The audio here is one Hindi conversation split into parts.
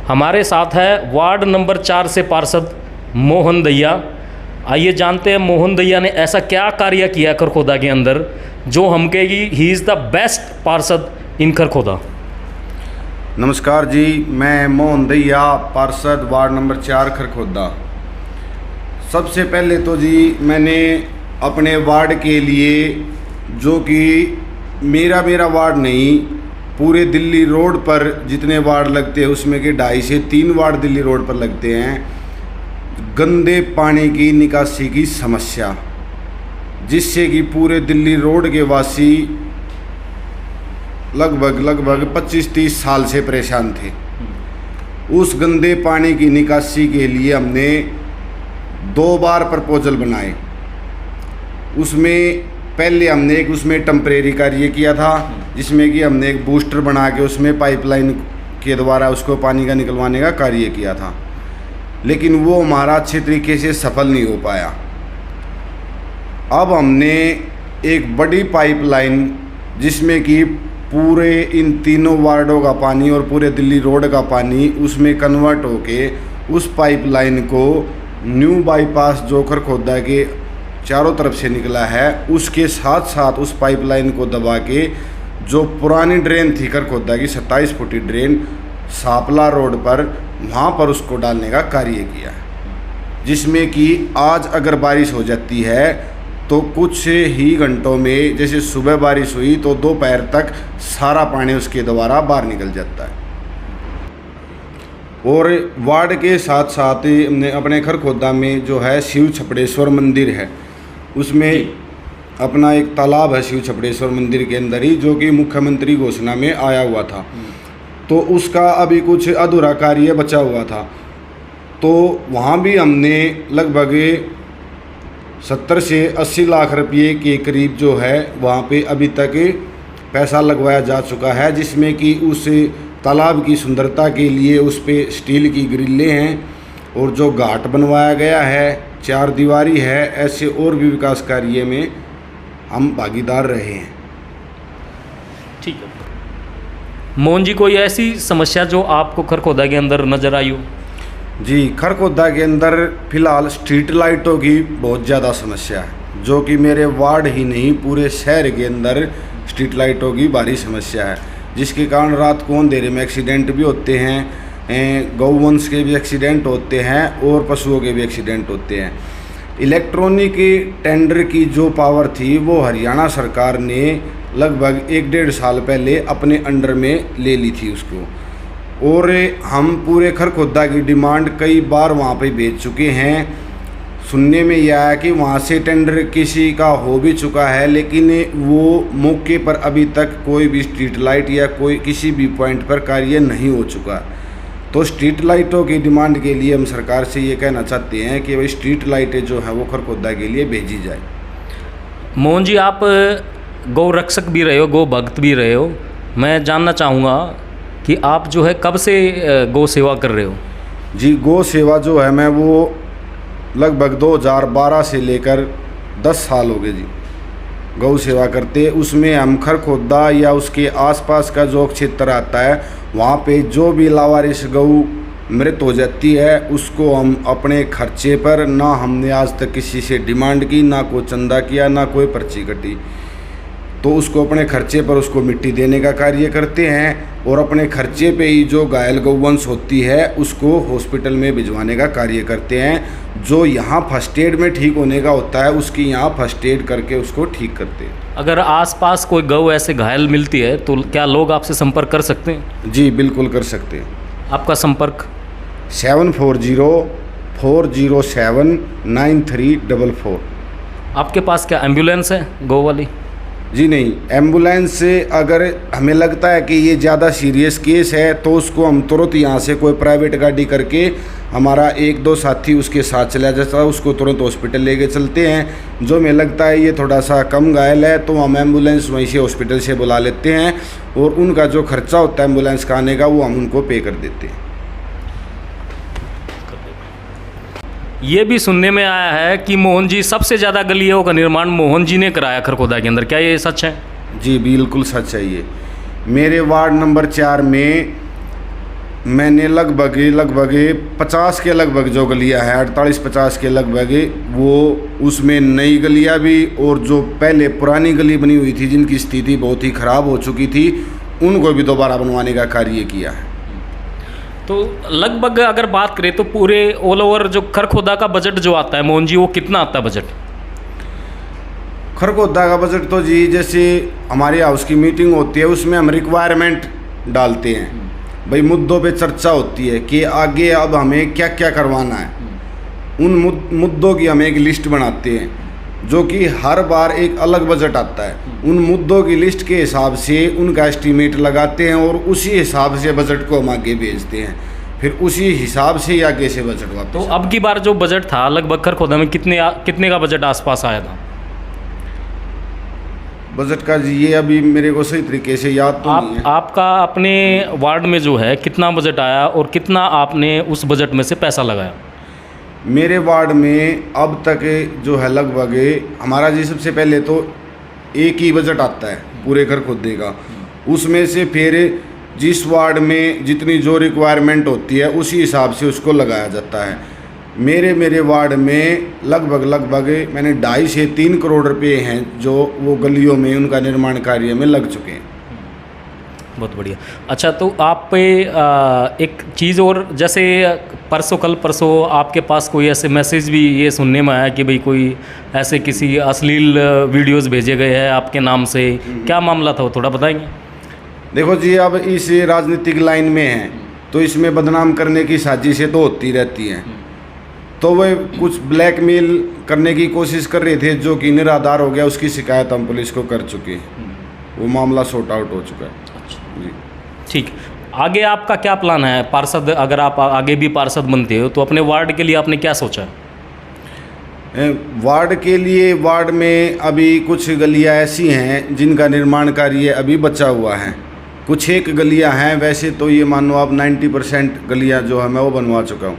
हमारे साथ है वार्ड नंबर 4 से पार्षद मोहन दैया। आइए जानते हैं मोहन दैया ने ऐसा क्या कार्य किया खरखोदा के अंदर जो हम कहेगी ही इज़ द बेस्ट पार्षद इन खरखोदा। नमस्कार जी, मैं मोहन दैया, पार्षद वार्ड नंबर 4 खरखोदा। सबसे पहले तो जी मैंने अपने वार्ड के लिए, जो कि मेरा वार्ड नहीं, पूरे दिल्ली रोड पर जितने वार्ड लगते हैं उसमें के 2.5 से 3 वार्ड दिल्ली रोड पर लगते हैं, गंदे पानी की निकासी की समस्या, जिससे कि पूरे दिल्ली रोड के वासी लगभग 25-30 साल से परेशान थे। उस गंदे पानी की निकासी के लिए हमने 2 बार प्रपोजल बनाए। उसमें पहले हमने एक उसमें टेम्परेरी कार्य किया था, जिसमें कि हमने एक बूस्टर बना के उसमें पाइपलाइन के द्वारा उसको पानी का निकलवाने का कार्य किया था, लेकिन वो हमारा अच्छे तरीके से सफल नहीं हो पाया। अब हमने एक बड़ी पाइपलाइन, जिसमें कि पूरे इन तीनों वार्डों का पानी और पूरे दिल्ली रोड का पानी उसमें कन्वर्ट होके उस पाइपलाइन को न्यू बाईपास जो खरखोदा के चारों तरफ से निकला है, उसके साथ साथ उस पाइपलाइन को दबा के जो पुरानी ड्रेन थी खरखोदा की 27 फुटी ड्रेन सापला रोड पर, वहाँ पर उसको डालने का कार्य किया है, जिसमें कि आज अगर बारिश हो जाती है तो कुछ ही घंटों में, जैसे सुबह बारिश हुई तो दोपहर तक सारा पानी उसके द्वारा बाहर निकल जाता है। और वार्ड के साथ साथ हमने अपने खरखोदा में जो है शिव छपड़ेश्वर मंदिर है, उसमें अपना एक तालाब है शिव छपड़ेश्वर मंदिर के अंदर ही, जो कि मुख्यमंत्री घोषणा में आया हुआ था। तो उसका अभी कुछ अधूरा कार्य बचा हुआ था, तो वहाँ भी हमने लगभग 70 से 80 लाख रुपये के करीब जो है वहाँ पे अभी तक पैसा लगवाया जा चुका है, जिसमें कि उस तालाब की सुंदरता के लिए उस पे स्टील की ग्रिलें हैं और जो घाट बनवाया गया है, 4 दीवारी है, ऐसे और भी विकास कार्य में हम भागीदार रहे हैं। ठीक है मोहन जी, कोई ऐसी समस्या जो आपको खरखोदा के अंदर नज़र आई हो? जी, खरखोदा के अंदर फ़िलहाल स्ट्रीट लाइटों की बहुत ज़्यादा समस्या है, जो कि मेरे वार्ड ही नहीं पूरे शहर के अंदर स्ट्रीट लाइटों की भारी समस्या है, जिसके कारण रात को अंधेरे में एक्सीडेंट भी होते हैं, गौवंश के भी एक्सीडेंट होते हैं और पशुओं के भी एक्सीडेंट होते हैं। इलेक्ट्रॉनिक टेंडर की जो पावर थी वो हरियाणा सरकार ने लगभग 1-1.5 साल पहले अपने अंडर में ले ली थी उसको, और हम पूरे खरखोदा की डिमांड कई बार वहाँ पे भेज चुके हैं। सुनने में यह आया कि वहाँ से टेंडर किसी का हो भी चुका है, लेकिन वो मौके पर अभी तक कोई भी स्ट्रीट लाइट या कोई किसी भी पॉइंट पर कार्य नहीं हो चुका। तो स्ट्रीट लाइटों की डिमांड के लिए हम सरकार से ये कहना चाहते हैं कि भाई स्ट्रीट लाइटें जो है वो खरखोदा के लिए भेजी जाए। मोहन जी, आप गौ रक्षक भी रहे हो, गौ भक्त भी रहे हो, मैं जानना चाहूँगा कि आप जो है कब से गौ सेवा कर रहे हो? जी, गौ सेवा जो है मैं वो लगभग 2012 से लेकर 10 साल हो गए जी गौ सेवा करते। उसमें हम खरखोदा या उसके आसपास का जो क्षेत्र आता है, वहाँ पे जो भी लावारिस गऊ मृत हो जाती है उसको हम अपने खर्चे पर, ना हमने आज तक किसी से डिमांड की, ना कोई चंदा किया, ना कोई पर्ची कटी, तो उसको अपने खर्चे पर उसको मिट्टी देने का कार्य करते हैं, और अपने खर्चे पे ही जो घायल गौवंश होती है उसको हॉस्पिटल में भिजवाने का कार्य करते हैं। जो यहाँ फर्स्ट एड में ठीक होने का होता है उसकी यहाँ फर्स्ट एड करके उसको ठीक करते हैं। अगर आसपास कोई गौ ऐसे घायल मिलती है तो क्या लोग आपसे संपर्क कर सकते हैं? जी बिल्कुल कर सकते हैं। आपका संपर्क 7404079344। आपके पास क्या एम्बुलेंस है गौ वाली? जी नहीं, एम्बुलेंस से अगर हमें लगता है कि ये ज़्यादा सीरियस केस है तो उसको हम तुरंत यहाँ से कोई प्राइवेट गाड़ी करके, हमारा 1-2 साथी उसके साथ चला जाता है, उसको तुरंत हॉस्पिटल लेके चलते हैं। जो हमें लगता है ये थोड़ा सा कम घायल है तो हम एम्बुलेंस वहीं से हॉस्पिटल से बुला लेते हैं, और उनका जो खर्चा होता है एम्बुलेंस का आने का वो हम उनको पे कर देते हैं। ये भी सुनने में आया है कि मोहन जी सबसे ज़्यादा गलियों का निर्माण मोहन जी ने कराया खरखोदा के अंदर, क्या ये सच है? जी बिल्कुल सच है। ये मेरे वार्ड नंबर 4 में मैंने लगभग 50 के लगभग जो गलियां हैं, 48-50 के लगभग, वो उसमें नई गलियां भी और जो पहले पुरानी गली बनी हुई थी जिनकी स्थिति बहुत ही ख़राब हो चुकी थी, उनको भी दोबारा बनवाने का कार्य किया है। तो लगभग अगर बात करें तो पूरे ऑल ओवर जो खरखोदा का बजट जो आता है मोहन जी, वो कितना आता है बजट? खरखोदा का बजट तो जी, जैसे हमारे हाउस की मीटिंग होती है उसमें हम रिक्वायरमेंट डालते हैं, भाई मुद्दों पे चर्चा होती है कि आगे अब हमें क्या क्या करवाना है। उन मुद्दों की हम एक लिस्ट बनाते हैं जो कि हर बार एक अलग बजट आता है। उन मुद्दों की लिस्ट के हिसाब से उनका एस्टीमेट लगाते हैं और उसी हिसाब से बजट को हम आगे भेजते हैं, फिर उसी हिसाब से ही आगे से बजट वापस। तो अब की बार जो बजट था लगभग खरखोदा में कितने का बजट आसपास आया था? बजट का जी ये अभी मेरे को सही तरीके से याद तो नहीं है। आपका अपने वार्ड में जो है कितना बजट आया और कितना आपने उस बजट में से पैसा लगाया? मेरे वार्ड में अब तक जो है लगभग हमारा जी सबसे पहले तो एक ही बजट आता है पूरे खरखोदे का, उसमें से फिर जिस वार्ड में जितनी जो रिक्वायरमेंट होती है उसी हिसाब से उसको लगाया जाता है। मेरे वार्ड में लगभग मैंने 2.5 से 3 करोड़ रुपए हैं जो वो गलियों में उनका निर्माण कार्य में लग चुके हैं। बहुत बढ़िया। अच्छा, तो आप पे एक चीज़ और, जैसे कल परसों आपके पास कोई ऐसे मैसेज भी ये सुनने में आया कि भाई कोई ऐसे किसी अश्लील वीडियोस भेजे गए हैं आपके नाम से, क्या मामला था वो थोड़ा बताएंगे? देखो जी, अब इस राजनीतिक लाइन में है तो इसमें बदनाम करने की साजिशें तो होती रहती हैं, तो वह कुछ ब्लैकमेल करने की कोशिश कर रहे थे जो कि निराधार हो गया। उसकी शिकायत हम पुलिस को कर चुके हैं, वो मामला सॉर्ट आउट हो चुका है। जी ठीक। आगे आपका क्या प्लान है पार्षद, अगर आप आगे भी पार्षद बनते हो तो अपने वार्ड के लिए आपने क्या सोचा है? वार्ड के लिए, वार्ड में अभी कुछ गलियां ऐसी हैं जिनका निर्माण कार्य अभी बचा हुआ है, कुछ एक गलियां हैं, वैसे तो ये मानो आप 90% गलियां जो है मैं वो बनवा चुका हूँ,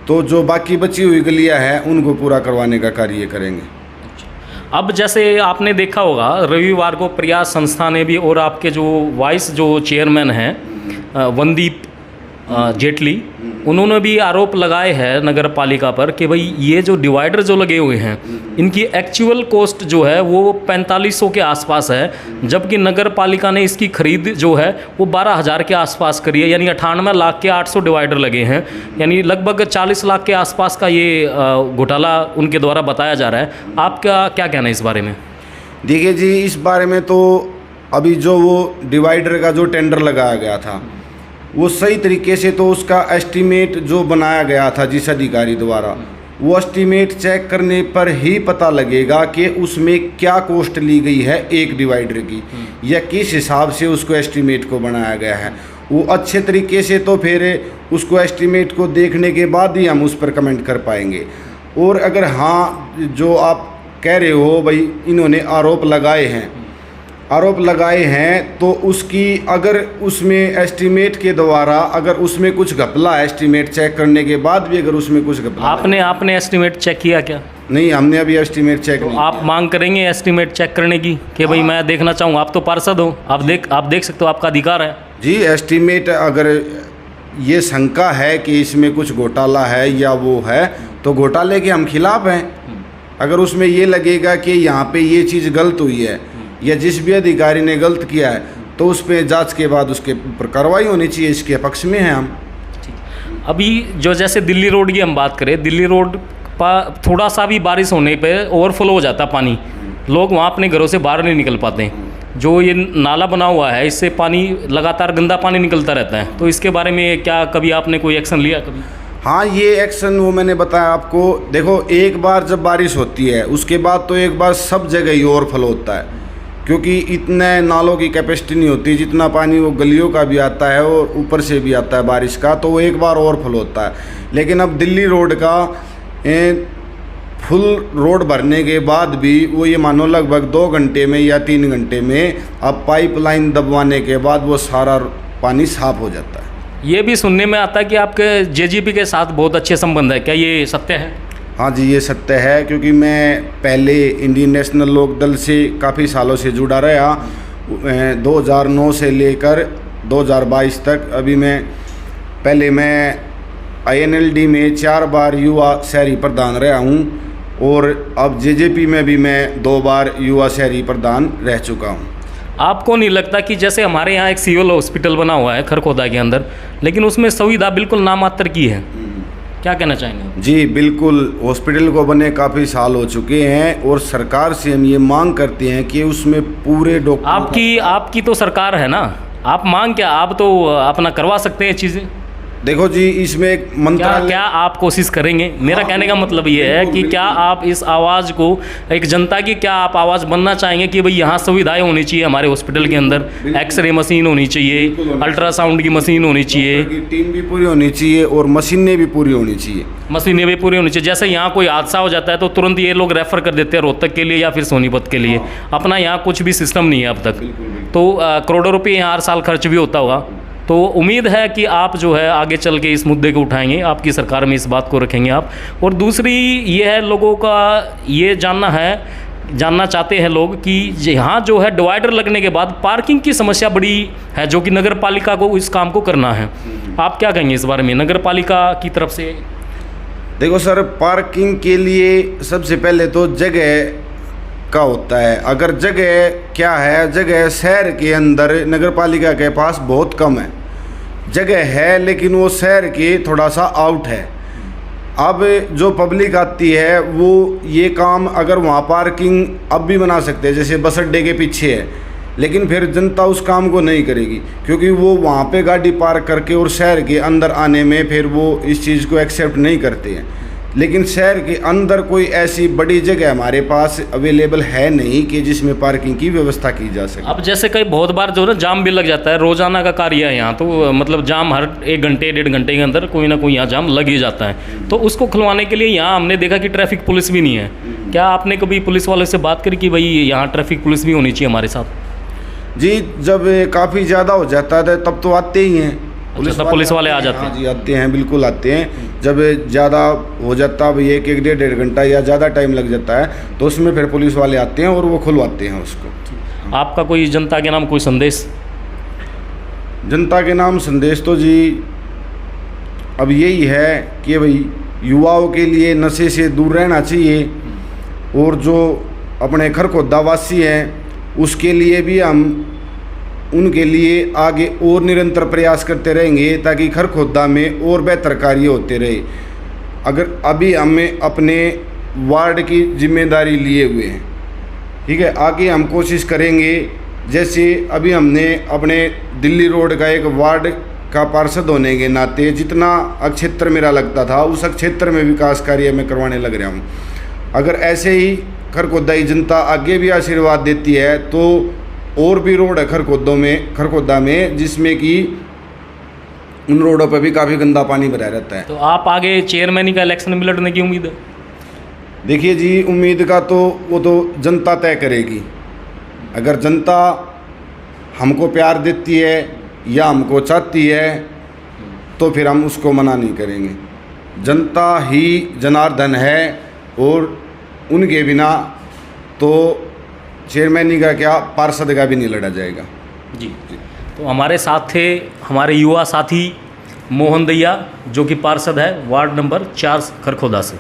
तो जो बाकी बची हुई गलियां हैं उनको पूरा करवाने का कार्य करेंगे। अब जैसे आपने देखा होगा रविवार को प्रयास संस्था ने भी, और आपके जो वाइस जो चेयरमैन हैं वनदीप जेटली, उन्होंने भी आरोप लगाए हैं नगर पालिका पर कि भाई ये जो डिवाइडर जो लगे हुए हैं इनकी एक्चुअल कॉस्ट जो है वो 4500 के आसपास है, जबकि नगर पालिका ने इसकी खरीद जो है वो 12,000 के आसपास करी है, यानी 98 लाख के 800 डिवाइडर लगे हैं, यानी लगभग 40 लाख के आसपास का ये घोटाला उनके द्वारा बताया जा रहा है। आपका क्या कहना है इस बारे में? देखिए जी, इस बारे में तो अभी जो वो डिवाइडर का जो टेंडर लगाया गया था वो सही तरीके से तो उसका एस्टीमेट जो बनाया गया था जिस अधिकारी द्वारा, वो एस्टीमेट चेक करने पर ही पता लगेगा कि उसमें क्या कॉस्ट ली गई है एक डिवाइडर की, या किस हिसाब से उसको एस्टीमेट को बनाया गया है। वो अच्छे तरीके से तो फिर उसको एस्टीमेट को देखने के बाद ही हम उस पर कमेंट कर पाएंगे। और अगर हाँ, जो आप कह रहे हो भाई इन्होंने आरोप लगाए हैं तो उसकी, अगर उसमें एस्टीमेट के द्वारा अगर उसमें कुछ घपला, एस्टीमेट चेक करने के बाद भी अगर उसमें कुछ घपला, आपने एस्टीमेट चेक किया क्या? नहीं, हमने अभी एस्टीमेट चेक नहीं। आप मांग करेंगे एस्टीमेट चेक करने की कि भाई मैं देखना चाहूँ? आप तो पार्षद हो, आप देख सकते हो, आपका अधिकार है। जी, एस्टीमेट अगर ये शंका है कि इसमें कुछ घोटाला है या वो है तो घोटाले के हम खिलाफ हैं। अगर उसमें ये लगेगा कि यहाँ पे ये चीज़ गलत हुई है या जिस भी अधिकारी ने गलत किया है तो उस पर जांच के बाद उसके ऊपर कार्रवाई होनी चाहिए, इसके पक्ष में हैं हम। अभी जो जैसे दिल्ली रोड की हम बात करें, दिल्ली रोड पर थोड़ा सा भी बारिश होने पे ओवरफ्लो हो जाता पानी, लोग वहाँ अपने घरों से बाहर नहीं निकल पाते। जो ये नाला बना हुआ है इससे पानी लगातार गंदा पानी निकलता रहता है, तो इसके बारे में क्या कभी आपने कोई एक्शन लिया कभी? हाँ, ये एक्शन वो मैंने बताया आपको। देखो, एक बार जब बारिश होती है उसके बाद तो एक बार सब जगह ही ओवरफ्लो होता है, क्योंकि इतने नालों की कैपेसिटी नहीं होती जितना पानी वो गलियों का भी आता है और ऊपर से भी आता है बारिश का, तो वो एक बार ओवरफ्लो होता है। लेकिन अब दिल्ली रोड का फुल रोड भरने के बाद भी वो ये मानो लगभग 2 घंटे में या 3 घंटे में अब पाइपलाइन दबवाने के बाद वो सारा पानी साफ हो जाता है। ये भी सुनने में आता है कि आपके जेजीपी के साथ बहुत अच्छे संबंध है, क्या ये सत्य है? हाँ जी, ये सत्य है, क्योंकि मैं पहले इंडियन नेशनल लोक दल से काफ़ी सालों से जुड़ा रहा। 2009 से लेकर 2022 तक अभी मैं पहले मैं INLD में 4 बार युवा शहरी प्रधान रहा हूँ और अब JJP में भी मैं 2 बार युवा शहरी प्रधान रह चुका हूँ। आपको नहीं लगता कि जैसे हमारे यहाँ एक सिविल हॉस्पिटल बना हुआ है खरखोदा के अंदर, लेकिन उसमें सुविधा बिल्कुल नामात्र की है, क्या कहना चाहेंगे? जी बिल्कुल, हॉस्पिटल को बने काफ़ी साल हो चुके हैं और सरकार से हम ये मांग करते हैं कि उसमें पूरे डॉक्टर आपकी तो सरकार है ना, आप मांग क्या, आप तो अपना करवा सकते हैं चीज़ें। देखो जी, इसमें एक मंत्रालय क्या आप कोशिश करेंगे? मेरा कहने का मतलब ये है कि क्या आप इस आवाज़ को, एक जनता की क्या आप आवाज़ बनना चाहेंगे कि भाई यहाँ सुविधाएं होनी चाहिए हमारे हॉस्पिटल के अंदर, एक्सरे मशीन होनी चाहिए, अल्ट्रासाउंड की मशीन होनी चाहिए, की टीम भी पूरी होनी चाहिए और मशीनें भी पूरी होनी चाहिए। मशीनें भी पूरी होनी चाहिए। जैसे यहाँ कोई हादसा हो जाता है तो तुरंत ये लोग रेफ़र कर देते हैं रोहतक के लिए या फिर सोनीपत के लिए। अपना यहाँ कुछ भी सिस्टम नहीं है अब तक, तो करोड़ों रुपये यहाँ हर साल खर्च भी होता होगा। तो उम्मीद है कि आप जो है आगे चल के इस मुद्दे को उठाएंगे, आपकी सरकार में इस बात को रखेंगे आप। और दूसरी ये है, लोगों का ये जानना चाहते हैं लोग कि यहाँ जो है डिवाइडर लगने के बाद पार्किंग की समस्या बड़ी है, जो कि नगर पालिका को इस काम को करना है। आप क्या कहेंगे इस बारे में नगर पालिका की तरफ से? देखो सर, पार्किंग के लिए सबसे पहले तो जगह का होता है। अगर जगह क्या है, जगह शहर के अंदर नगर पालिका के पास बहुत कम है, जगह है लेकिन वो शहर के थोड़ा सा आउट है। अब जो पब्लिक आती है वो ये काम, अगर वहाँ पार्किंग अब भी बना सकते हैं, जैसे बस अड्डे के पीछे है, लेकिन फिर जनता उस काम को नहीं करेगी क्योंकि वो वहाँ पे गाड़ी पार्क करके और शहर के अंदर आने में फिर वो इस चीज़ को एक्सेप्ट नहीं करते हैं। लेकिन शहर के अंदर कोई ऐसी बड़ी जगह हमारे पास अवेलेबल है नहीं कि जिसमें पार्किंग की व्यवस्था की जा सके। अब जैसे कई बहुत बार जो ना जाम भी लग जाता है, रोजाना का कार्य है यहाँ, तो मतलब जाम हर 1 घंटे 1.5 घंटे के अंदर कोई ना कोई यहाँ जाम लग ही जाता है। तो उसको खुलवाने के लिए यहाँ हमने देखा कि ट्रैफिक पुलिस भी नहीं है। क्या आपने कभी पुलिस वाले से बात करी कि भाई यहाँ ट्रैफिक पुलिस भी होनी चाहिए हमारे साथ? जी, जब काफ़ी ज़्यादा हो जाता है तब तो आते ही हैं पुलिस वाले आ जाते हैं। हाँ जी, आते हैं, बिल्कुल आते हैं। जब ज़्यादा हो जाता है, 1 1.5 घंटा या ज़्यादा टाइम लग जाता है तो उसमें फिर पुलिस वाले आते हैं और वो खुलवाते हैं उसको। आपका कोई जनता के नाम कोई संदेश? जनता के नाम संदेश तो जी अब यही है कि भाई युवाओं के लिए नशे से दूर रहना चाहिए और जो अपने खरखोदा वासी हैं उसके लिए भी हम उनके लिए आगे और निरंतर प्रयास करते रहेंगे ताकि खरखोदा में और बेहतर कार्य होते रहे। अगर अभी हमें अपने वार्ड की जिम्मेदारी लिए हुए हैं, ठीक है, आगे हम कोशिश करेंगे। जैसे अभी हमने अपने दिल्ली रोड का एक वार्ड का पार्षद होने के नाते जितना क्षेत्र मेरा लगता था उस क्षेत्र में विकास कार्य मैं करवाने लग रहा हूँ। अगर ऐसे ही खरखोदा की जनता आगे भी आशीर्वाद देती है तो और भी रोड है खरखोदा में जिसमें कि उन रोडों पर भी काफ़ी गंदा पानी भरा रहता है। तो आप आगे चेयरमैन का इलेक्शन में लड़ने की उम्मीद है? देखिए जी, उम्मीद का तो वो तो जनता तय करेगी। अगर जनता हमको प्यार देती है या हमको चाहती है तो फिर हम उसको मना नहीं करेंगे। जनता ही जनार्दन है और उनके बिना तो चेयरमैनी का क्या, पार्षद का भी नहीं लड़ा जाएगा। जी। तो हमारे साथ थे हमारे युवा साथी मोहन दैया, जो कि पार्षद है वार्ड नंबर 4 खरखोदा से।